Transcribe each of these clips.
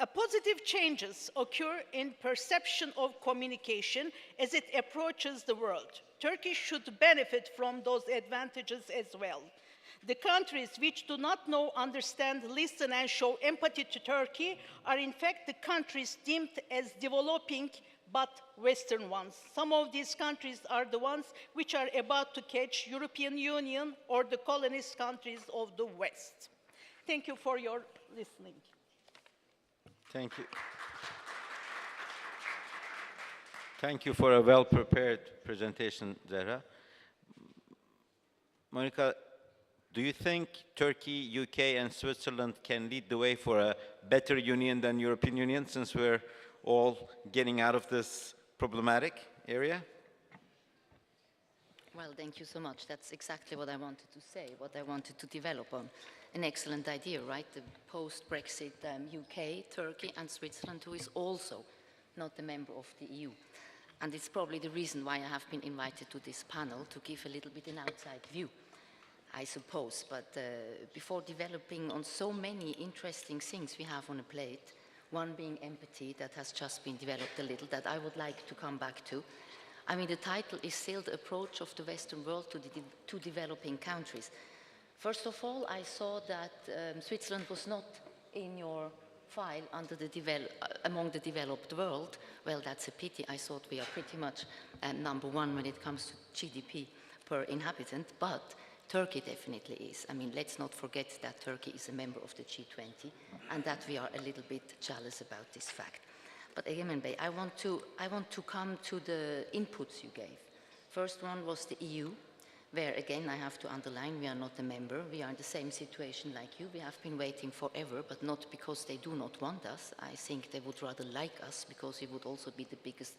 Positive changes occur in perception of communication as it approaches the world. Turkey should benefit from those advantages as well. The countries which do not know, understand, listen, and show empathy to Turkey are in fact the countries deemed as developing but Western ones. Some of these countries are the ones which are about to catch European Union or the colonist countries of the West. Thank you for your listening. Thank you. Thank you for a well-prepared presentation, Zehra. Monika, do you think Turkey, UK, and Switzerland can lead the way for a better union than European Union, since we're all getting out of this problematic area? Well, thank you so much. That's exactly what I wanted to say, what I wanted to develop on. An excellent idea, right? The post-Brexit UK, Turkey, and Switzerland, who is also not a member of the EU. And it's probably the reason why I have been invited to this panel, to give a little bit an outside view, I suppose. But before developing on so many interesting things we have on a plate, one being empathy, that has just been developed a little, that I would like to come back to. I mean, the title is still the approach of the Western world to developing countries. First of all, I saw that Switzerland was not in your file under the among the developed world. Well, that's a pity. I thought we are pretty much number one when it comes to GDP per inhabitant, but Turkey definitely is. I mean, let's not forget that Turkey is a member of the G20 and that we are a little bit jealous about this fact. But Egemen Bey, I want to come to the inputs you gave. First one was the EU, where again I have to underline we are not a member. We are in the same situation like you. We have been waiting forever, but not because they do not want us. I think they would rather like us because we would also be the biggest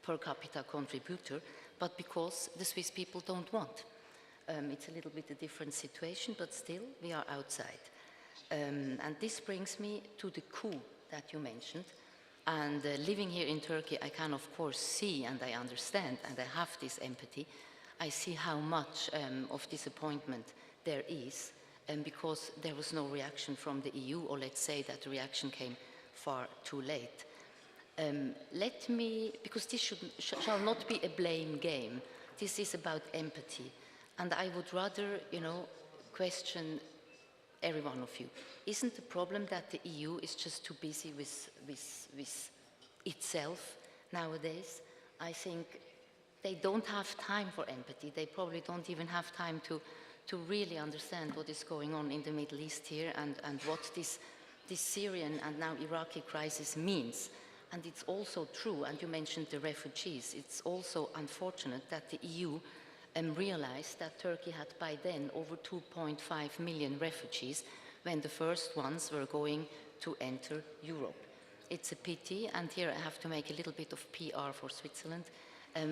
per capita contributor, but because the Swiss people don't want. It's a little bit a different situation, but still we are outside. And this brings me to the coup that you mentioned. And living here in Turkey, I can of course see and I understand and I have this empathy. I see how much of disappointment there is because there was no reaction from the EU, or let's say that the reaction came far too late. Because this shall not be a blame game. This is about empathy. And I would rather, question every one of you. Isn't the problem that the EU is just too busy with itself nowadays? I think they don't have time for empathy. They probably don't even have time to really understand what is going on in the Middle East here and what this Syrian and now Iraqi crisis means. And it's also true, and you mentioned the refugees, it's also unfortunate that the EU realized that Turkey had by then over 2.5 million refugees when the first ones were going to enter Europe. It's a pity, and here I have to make a little bit of PR for Switzerland.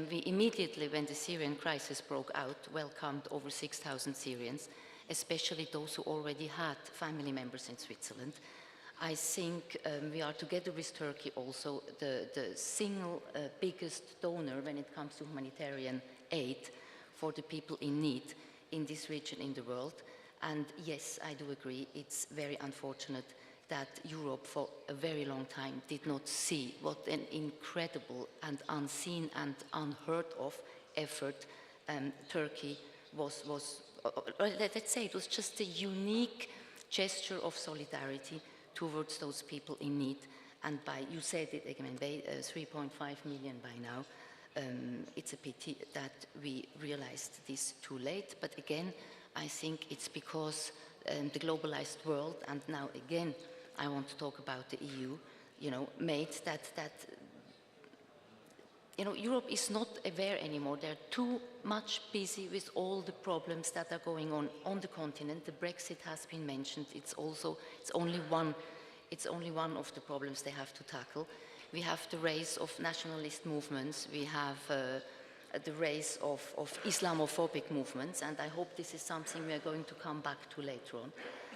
We immediately, when the Syrian crisis broke out, welcomed over 6,000 Syrians, especially those who already had family members in Switzerland. I think we are, together with Turkey, also the single biggest donor when it comes to humanitarian aid for the people in need in this region in the world. And yes, I do agree, it's very unfortunate that Europe for a very long time did not see what an incredible and unseen and unheard of effort Turkey was, let's say it was just a unique gesture of solidarity towards those people in need. And you said it, Egemen Bey, 3.5 million by now. It's a pity that we realized this too late, but again, I think it's because the globalized world, and now again, I want to talk about the EU, made that Europe is not aware anymore. They're too much busy with all the problems that are going on the continent. The Brexit has been mentioned. It's only one of the problems they have to tackle. We have the rise of nationalist movements. We have the rise of Islamophobic movements, and I hope this is something we are going to come back to later on.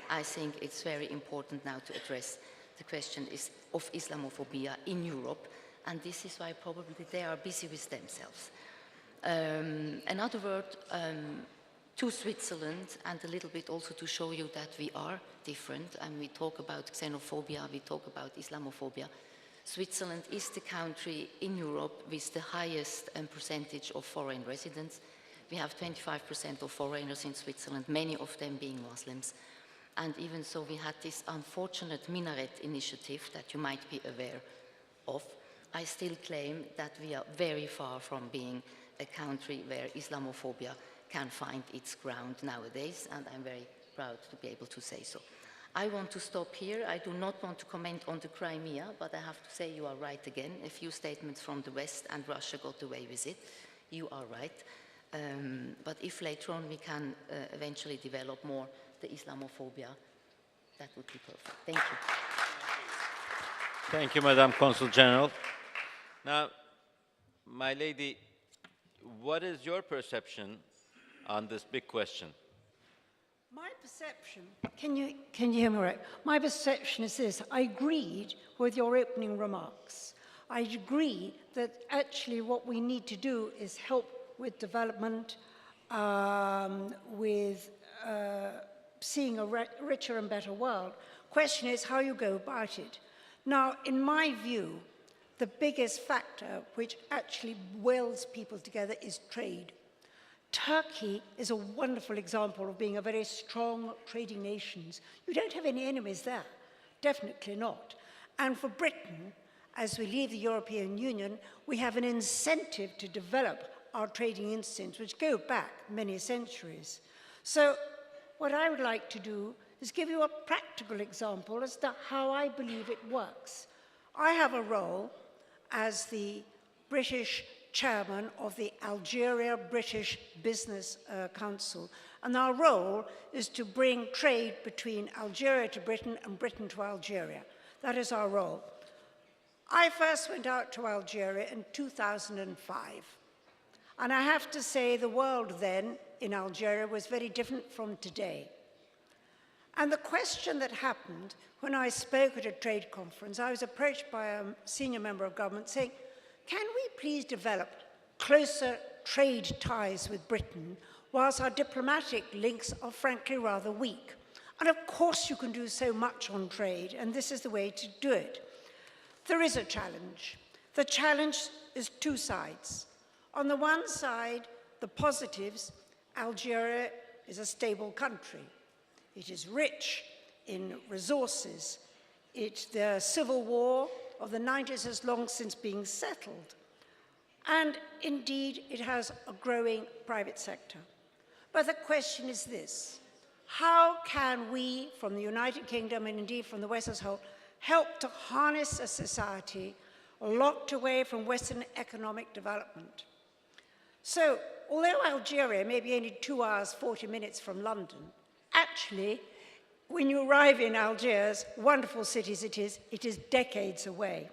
I think it's very important now to address the question of Islamophobia in Europe, and this is why probably they are busy with themselves. Another word to Switzerland, and a little bit also to show you that we are different, and we talk about xenophobia, we talk about Islamophobia. Switzerland is the country in Europe with the highest percentage of foreign residents. We have 25% of foreigners in Switzerland, many of them being Muslims. And even so, we had this unfortunate minaret initiative that you might be aware of. I still claim that we are very far from being a country where Islamophobia can find its ground nowadays, and I'm very proud to be able to say so. I want to stop here. I do not want to comment on the Crimea, but I have to say you are right again. A few statements from the West and Russia got away with it. You are right. But if later on we can eventually develop more the Islamophobia, that would be perfect. Thank you. Thank you, Madam Consul General. Now, my lady, what is your perception on this big question? My perception, can you hear me right? My perception is this: I agreed with your opening remarks. I agree that actually what we need to do is help with development, with seeing a richer and better world. Question is how you go about it. Now, in my view, the biggest factor which actually welds people together is trade. Turkey is a wonderful example of being a very strong trading nation. You don't have any enemies there, definitely not. And for Britain, as we leave the European Union, we have an incentive to develop our trading instincts, which go back many centuries. So what I would like to do is give you a practical example as to how I believe it works. I have a role as the British chairman of the Algeria British Business Council. And our role is to bring trade between Algeria to Britain and Britain to Algeria. That is our role. I first went out to Algeria in 2005. And I have to say the world then in Algeria was very different from today. And the question that happened when I spoke at a trade conference, I was approached by a senior member of government saying, can we please develop closer trade ties with Britain whilst our diplomatic links are frankly rather weak? And of course you can do so much on trade, and this is the way to do it. There is a challenge. The challenge is two sides. On the one side, the positives, Algeria is a stable country. It is rich in resources. The civil war of the 90s has long since been settled. And indeed, it has a growing private sector. But the question is this: how can we, from the United Kingdom and indeed from the West as a whole, help to harness a society locked away from Western economic development? So, although Algeria may be only 2 hours, 40 minutes from London, actually, when you arrive in Algiers, wonderful city as it is decades away.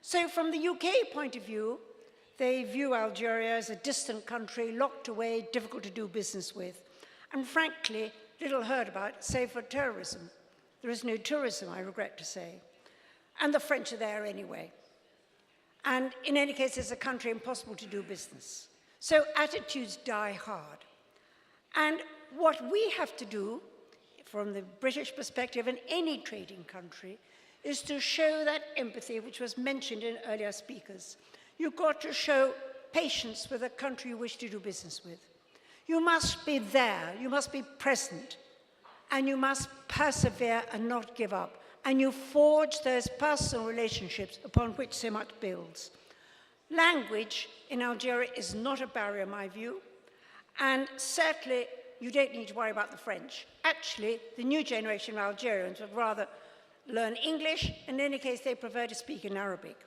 So from the UK point of view, they view Algeria as a distant country, locked away, difficult to do business with. And frankly, little heard about, save for terrorism. There is no tourism, I regret to say. And the French are there anyway. And in any case, it's a country impossible to do business. So attitudes die hard. And what we have to do, from the British perspective in any trading country, is to show that empathy, which was mentioned in earlier speakers. You've got to show patience with the country you wish to do business with. You must be there, you must be present, and you must persevere and not give up. And you forge those personal relationships upon which so much builds. Language in Algeria is not a barrier, in my view, and certainly you don't need to worry about the French. Actually, the new generation of Algerians would rather learn English. In any case, they prefer to speak in Arabic.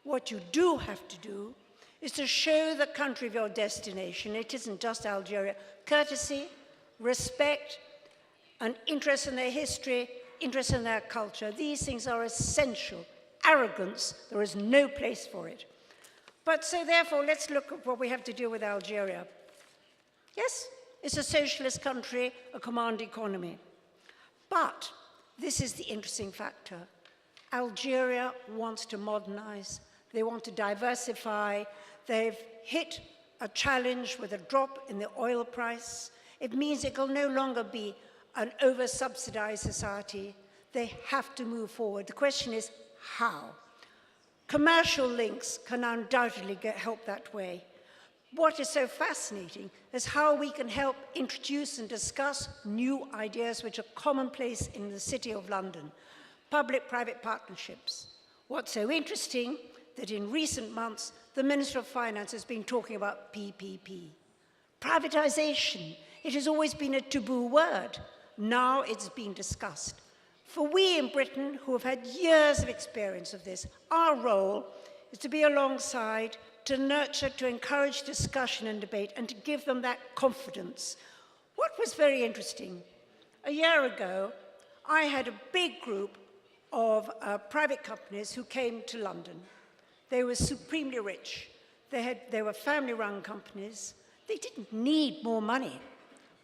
What you do have to do is to show the country of your destination, it isn't just Algeria, courtesy, respect, an interest in their history, interest in their culture. These things are essential. Arrogance, there is no place for it. But so therefore, let's look at what we have to do with Algeria. Yes, it's a socialist country, a command economy. But this is the interesting factor. Algeria wants to modernize. They want to diversify. They've hit a challenge with a drop in the oil price. It means it will no longer be an over-subsidized society. They have to move forward. The question is how? Commercial links can undoubtedly help that way. What is so fascinating is how we can help introduce and discuss new ideas which are commonplace in the City of London. Public-private partnerships. What's so interesting that in recent months, the Minister of Finance has been talking about PPP. Privatization, it has always been a taboo word. Now it's being discussed. For we in Britain, who have had years of experience of this, our role is to be alongside, to nurture, to encourage discussion and debate, and to give them that confidence. What was very interesting, a year ago, I had a big group of private companies who came to London. They were supremely rich. They were family-run companies. They didn't need more money,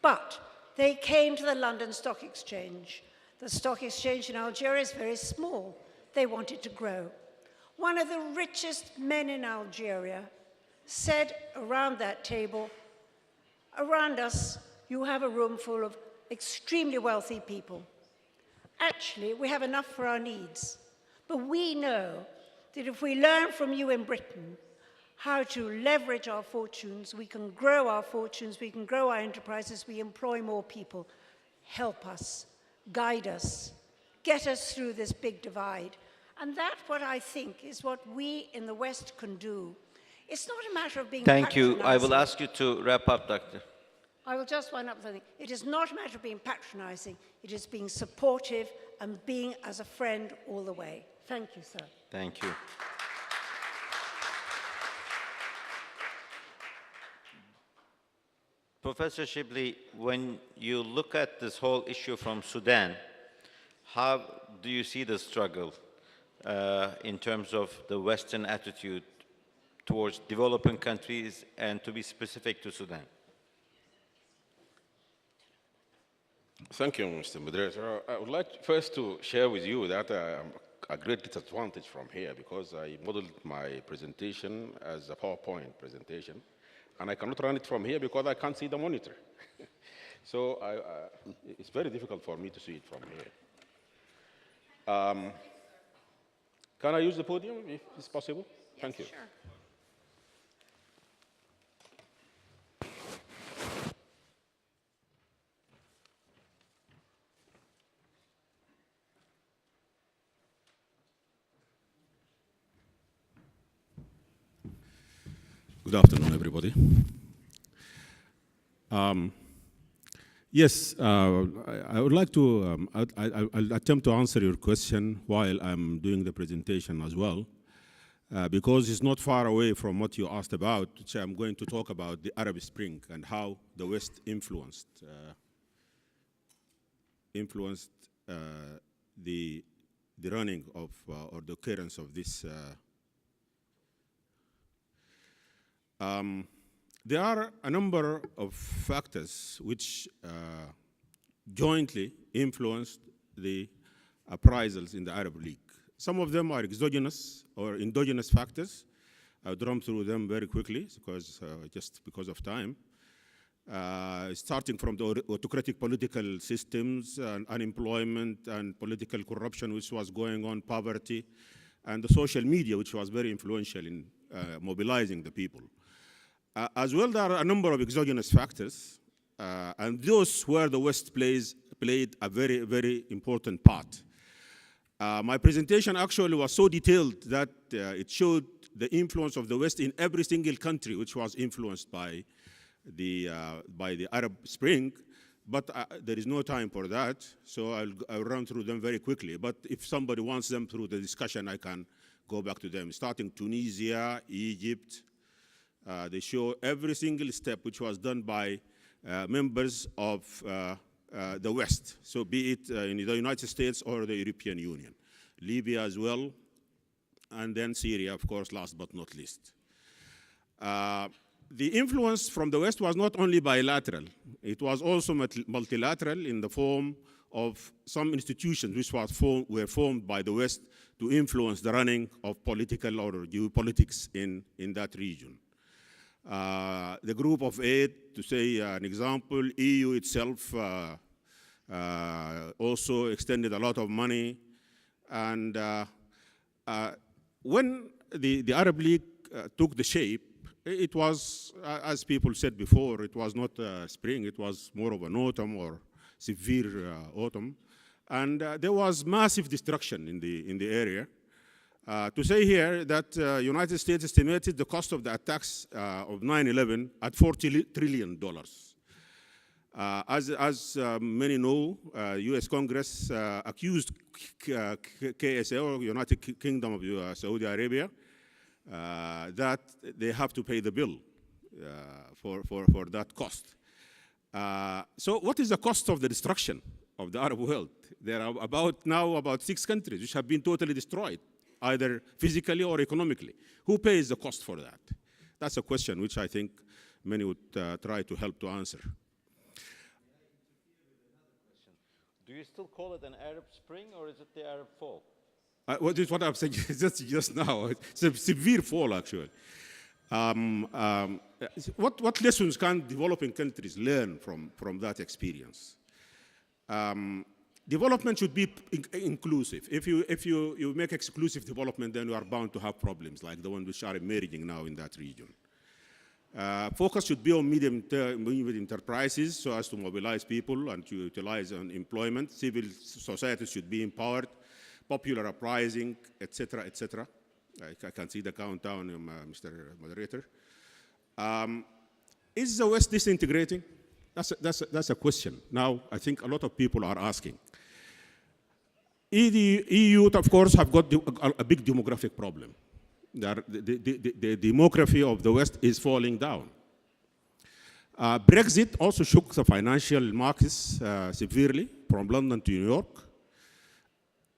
but they came to the London Stock Exchange. The stock exchange in Algeria is very small. They wanted to grow. One of the richest men in Algeria said around that table, around us, you have a room full of extremely wealthy people. Actually, we have enough for our needs. But we know that if we learn from you in Britain how to leverage our fortunes, we can grow our fortunes, we can grow our enterprises, we employ more people. Help us, guide us, get us through this big divide. And that's what I think is what we in the West can do. It's not a matter of being Thank you. I will patronizing. ask you to wrap up, Doctor. I will just wind up something. It is not a matter of being patronizing. It is being supportive and being as a friend all the way. Thank you, sir. Thank you. Professor Shibly, when you look at this whole issue from Sudan, how do you see the struggle in terms of the Western attitude towards developing countries and to be specific to Sudan? Thank you, Mr. Moderator. I would like first to share with you that I'm a great disadvantage from here because I modeled my presentation as a PowerPoint presentation, and I cannot run it from here because I can't see the monitor. So it's very difficult for me to see it from here. Can I use the podium if it's possible? Yes, Thank you. Sure. Good afternoon, everybody. Yes, I would like to, I'll attempt to answer your question while I'm doing the presentation as well, because it's not far away from what you asked about, which I'm going to talk about the Arab Spring and how the West influenced the running of, or the occurrence of this. There are a number of factors which jointly influenced the appraisals in the Arab League. Some of them are exogenous or endogenous factors. I'll run through them very quickly because, just because of time. Starting from the autocratic political systems and unemployment and political corruption which was going on, poverty, and the social media which was very influential in mobilizing the people. As well, there are a number of exogenous factors, and those where the West played a very, very important part. My presentation actually was so detailed that it showed the influence of the West in every single country which was influenced by the Arab Spring, but there is no time for that, so I'll run through them very quickly. But if somebody wants them through the discussion, I can go back to them, starting Tunisia, Egypt. They show every single step which was done by members of the West, so be it in the United States or the European Union. Libya as well, and then Syria, of course, last but not least. The influence from the West was not only bilateral, it was also multilateral in the form of some institutions which were formed by the West to influence the running of political or geopolitics in that region. The group of 8, to say an example, EU itself also extended a lot of money. And when the Arab League took the shape, it was, as people said before, it was not spring, it was more of an autumn or severe autumn. And there was massive destruction in the area. To say here that United States estimated the cost of the attacks of 9/11 at $40 trillion. As many know, US Congress accused KSA, or United Kingdom of Saudi Arabia, that they have to pay the bill for that cost. So what is the cost of the destruction of the Arab world? There are about 6 countries which have been totally destroyed, either physically or economically. Who pays the cost for that? That's a question which I think many would try to help to answer. Do you still call it an Arab Spring, or is it the Arab Fall? What is what I'm saying just now? It's a severe fall, actually. What lessons can developing countries learn from that experience? Development should be inclusive. If you make exclusive development, then you are bound to have problems like the one which are emerging now in that region. Focus should be on medium enterprises so as to mobilize people and to utilize employment. Civil society should be empowered, popular uprising, etc., etc. I can see the countdown, Mr. Moderator. Is the West disintegrating? That's a question. Now, I think a lot of people are asking. EU, of course, have got a big demographic problem. The demography of the West is falling down. Brexit also shook the financial markets severely, from London to New York.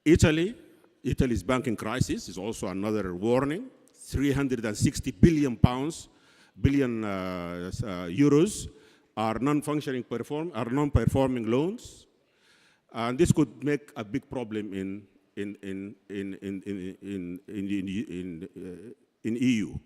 Italy's banking crisis is also another warning. 360 billion euros are non-performing loans, and this could make a big problem in EU.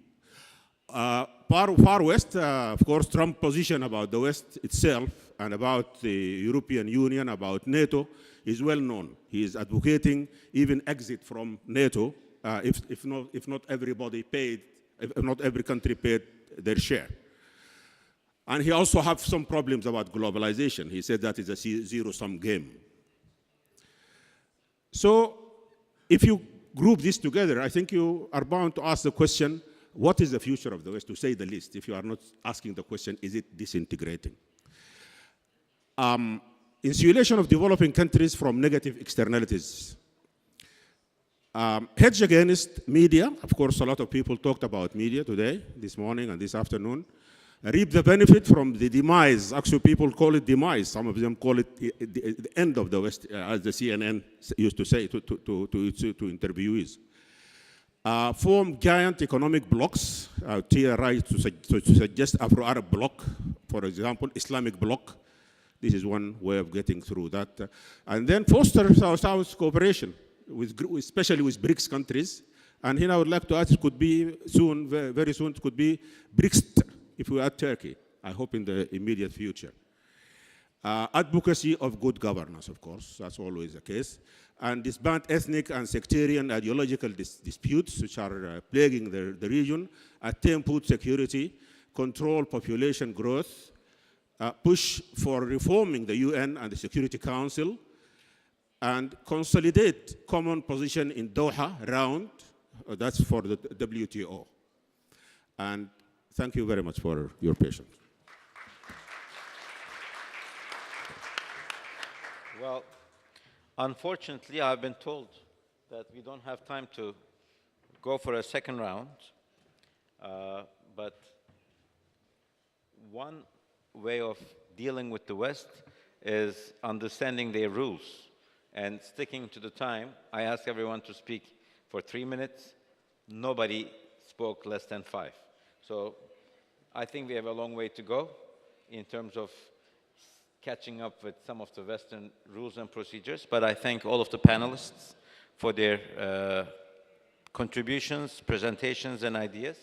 Far West, of course, Trump's position about the West itself and about the European Union, about NATO, is well known. He is advocating even exit from NATO if not everybody paid, if not every country paid their share. And he also has some problems about globalization. He said that is a zero-sum game. So if you group this together, I think you are bound to ask the question, what is the future of the West, to say the least, if you are not asking the question, is it disintegrating? Insulation of developing countries from negative externalities. Hedge against media. Of course, a lot of people talked about media today, this morning and this afternoon. Reap the benefit from the demise. Actually, people call it demise. Some of them call it the end of the West, as the CNN used to say to interviewees. Form giant economic blocs. TRI to suggest Afro-Arab bloc, for example, Islamic bloc. This is one way of getting through that. And then foster South-South cooperation, especially with BRICS countries. And here I would like to add, it could be soon, very soon, it could be BRICS, if we add Turkey, I hope in the immediate future. Advocacy of good governance, of course, that's always the case. And disband ethnic and sectarian ideological disputes which are plaguing the region, attain food security, control population growth, push for reforming the UN and the Security Council, and consolidate common position in Doha round, that's for the WTO. And thank you very much for your patience. Well, unfortunately, I've been told that we don't have time to go for a second round, but one way of dealing with the West is understanding their rules and sticking to the time. I asked everyone to speak for 3 minutes. Nobody spoke less than 5. So I think we have a long way to go in terms of catching up with some of the Western rules and procedures, but I thank all of the panelists for their contributions, presentations, and ideas.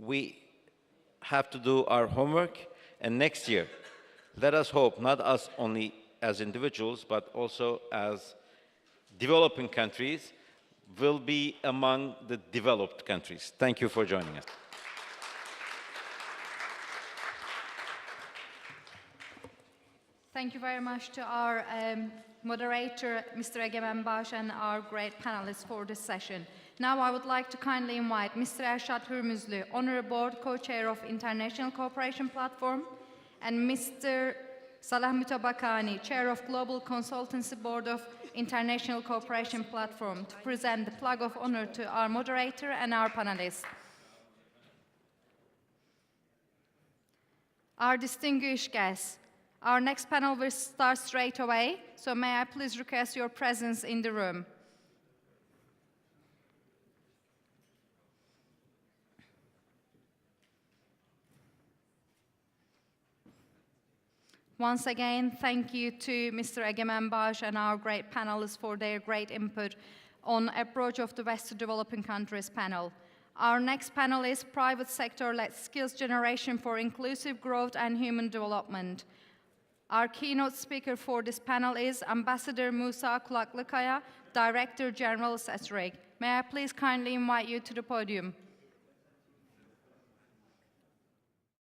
we have to do our homework, and next year, let us hope, not us only as individuals, but also as developing countries, will be among the developed countries. Thank you for joining us. Thank you very much to our moderator, Mr. Egemen Bağış, and our great panelists for this session. Now I would like to kindly invite Mr. Erşad Hürmüzlü, Honorary Board Co-Chair of International Cooperation Platform, and Mr. Salah Mütabakani, Chair of Global Consultancy Board of International Cooperation Platform, to present the flag of honor to our moderator and our panelists. Our distinguished guests, our next panel will start straight away, so may I please request your presence in the room. Once again, thank you to Mr. Egemen Bağış and our great panelists for their great input on approach of the West to Developing Countries panel. Our next panel is Private Sector-Led Skills Generation for Inclusive Growth and Human Development. Our keynote speaker for this panel is Ambassador Musa Kulaklıkaya, Director General SESREG. May I please kindly invite you to the podium.